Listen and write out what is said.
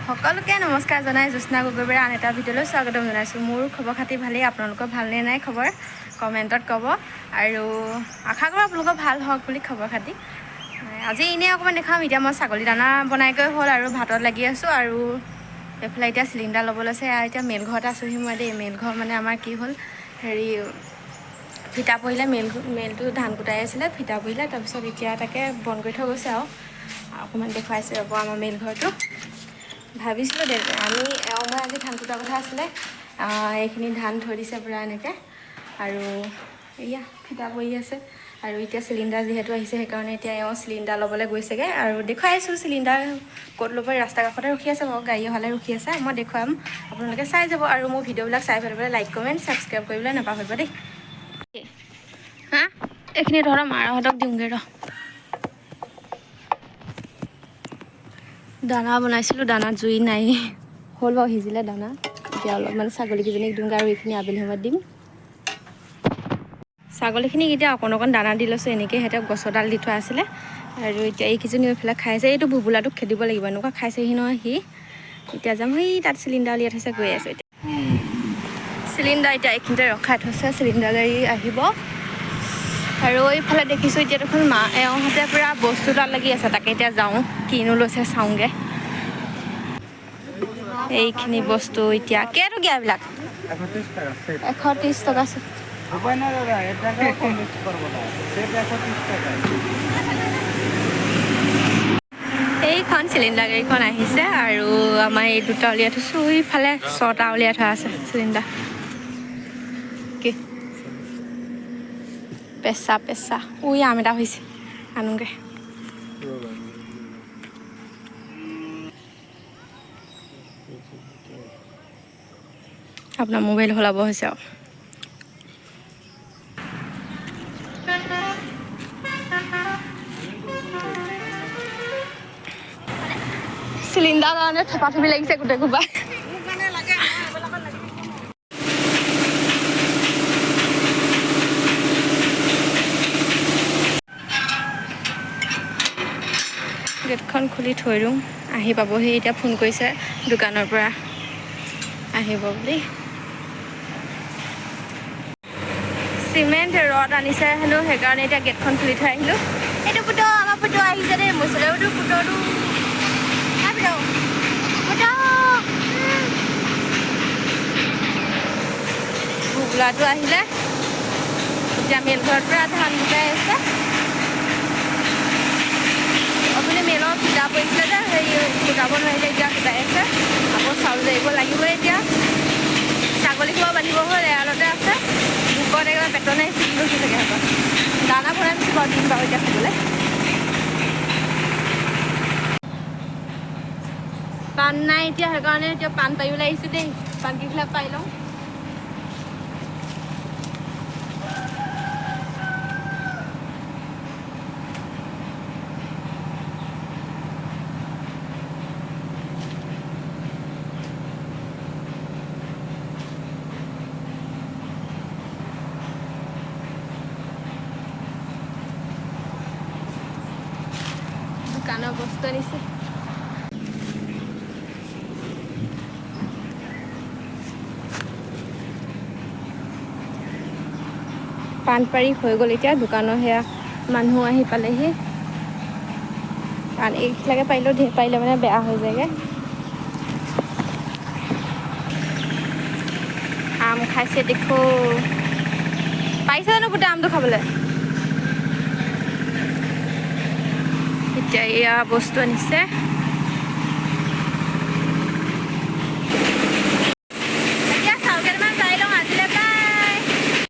সকলোকে নমস্কাৰ জনাই জ্যোৎস্না গগৈৰ আন এটা ভিডিঅ'লৈ স্বাগতম জনাইছোঁ। মোৰ খবৰ খাতি ভালেই, আপোনালোকৰ ভালনে নাই খবৰ কমেণ্টত ক'ব আৰু আশা কৰোঁ আপোনালোকৰ ভাল হওক বুলি খবৰ খাতি। আজি এনেই অকণমান দেখাম। এতিয়া মই ছাগলী দানা বনাইকৈ হ'ল আৰু ভাতত লাগি আছোঁ আৰু এইফালে এতিয়া চিলিণ্ডাৰ ল'ব লৈছে। এতিয়া মেলঘৰত আছোঁহি মই দেই। মেলঘৰ মানে আমাৰ কি হ'ল হেৰি ফিটা পৰিলে, মেলটো ধান কুটাই আছিলে, ফিটা পৰিলে। তাৰপিছত এতিয়া তাকে বন্ধ কৰি থৈ গৈছে আৰু অকণমান দেখুৱাইছোঁ ৰ'ব আমাৰ মেলঘৰটো। ভাবিছিলোঁ আমি মই আজি ধান কুটাৰ কথা আছিলে, এইখিনি ধান থৈ দিছে পূৰা এনেকৈ আৰু এয়া ফিটা পৰি আছে। আৰু এতিয়া চিলিণ্ডাৰ যিহেতু আহিছে সেইকাৰণে এতিয়া চিলিণ্ডাৰ ল'বলৈ গৈছেগৈ আৰু দেখুৱাই আছোঁ চিলিণ্ডাৰ ক'ত ল'ব। ৰাস্তা কাষতে ৰখি আছে বাৰু, গাড়ী অহালৈ ৰখি আছে। মই দেখুৱাম, আপোনালোকে চাই যাব আৰু মোৰ ভিডিঅ'বিলাক চাই পেলাই লাইক কমেণ্ট ছাবস্ক্ৰাইব কৰিবলৈ নাপাহৰিব দেই। হা এইখিনি ধৰক মাৰহঁতক দিওঁগৈ ৰ। দানা বনাইছিলোঁ, দানাত জুই নাই, হ'ল বাৰু সিজিলে দানা। এতিয়া অলপমান ছাগলীকেইজনীক দিওঁগৈ আৰু এইখিনি আবেলি সময়ত দিম। ছাগলীখিনিক এতিয়া অকণ অকণ দানা দি লৈছোঁ এনেকৈ। সিহঁতক গছৰডাল দি থোৱা আছিলে আৰু এতিয়া এইকেইজনী এইফালে খাইছে। এইটো ভুবুলাটোক খেদিব লাগিব, এনেকুৱা খাইছেহি নহয় সি। এতিয়া যাম, সেই তাত চিলিণ্ডাৰ উলিয়াই থৈছে, গৈ আছোঁ এতিয়া। চিলিণ্ডাৰ এতিয়া এইখিনিতে ৰখাই থৈছে, চিলিণ্ডাৰ গাড়ী আহিব। আৰু এইফালে দেখিছোঁ এতিয়া দেখোন এওঁহঁতে পূৰা বস্তু তাত লাগি আছে। তাকে এতিয়া যাওঁ, কিনো লৈছে চাওঁগৈ। এইখিনি বস্তু এতিয়া কেইটকীয়া এইবিলাক? 130 টকা। এইখন চিলিণ্ডাৰ গাড়ীখন আহিছে আৰু আমাৰ এই দুটা উলিয়াই থৈছোঁ। ইফালে 6টা উলিয়াই থোৱা আছে চিলিণ্ডাৰ। কি পেচা পেচা উই আম এটা হৈছে, আনোগৈ। আপোনাৰ মোবাইল সলাব হৈছে আৰু চিলিণ্ডাৰ কাৰণে থেপাথেপি লাগিছে গোটেই কোবা। গেটখন খুলি থৈ দিওঁ, আহি পাবহি। এতিয়া ফোন কৰিছে দোকানৰ পৰা আহিব বুলি। চিমেণ্ট ৰড আনিছে হেনো, সেইকাৰণে এতিয়া গেটখন খুলি থৈ আহিলোঁ। এইটো পুত আমাৰ পুত আহিছে দেই, মচলেওটো পুতৰটো ভুবুলাটো আহিলে। এতিয়া মেলঘৰৰ পৰা ধান গোটাই আছে। আপুনি মেলৰ ফিটা পৰিছিলে যে, হেৰি গোটাব নোৱাৰিলে, এতিয়া গোটাই আছে। আকৌ চাউল জাৰিব লাগিবই এতিয়া। ছাগলী খোৱা বান্ধিব হ'ল, এৰালতে আছে। ভোকত একেবাৰে পেটৰ নাই, চিটি গৈছে চাগে সিহঁতৰ। দানা ভৰাই দিছোঁ বাৰু, দিম বাৰু এতিয়া খাবলৈ। পাণ নাই এতিয়া, সেইকাৰণে এতিয়া পাণ পাৰিবলৈ আহিছোঁ দেই। পাণকেইখিলা পাৰি লওঁ। দোকানৰ বস্তু আনিছে। পাণ পাৰি হৈ গ'ল। এতিয়া দোকানৰ সেয়া মানুহ আহি পালেহি। পাণ এইখিলাকে পাৰিলেও, ধেৰ পাৰিলে মানে বেয়া হৈ যায়গৈ। আম খাইছে দেখো, পাৰিছে জানো গোটেই আমটো খাবলৈ? এতিয়া এয়া বস্তু আনিছে।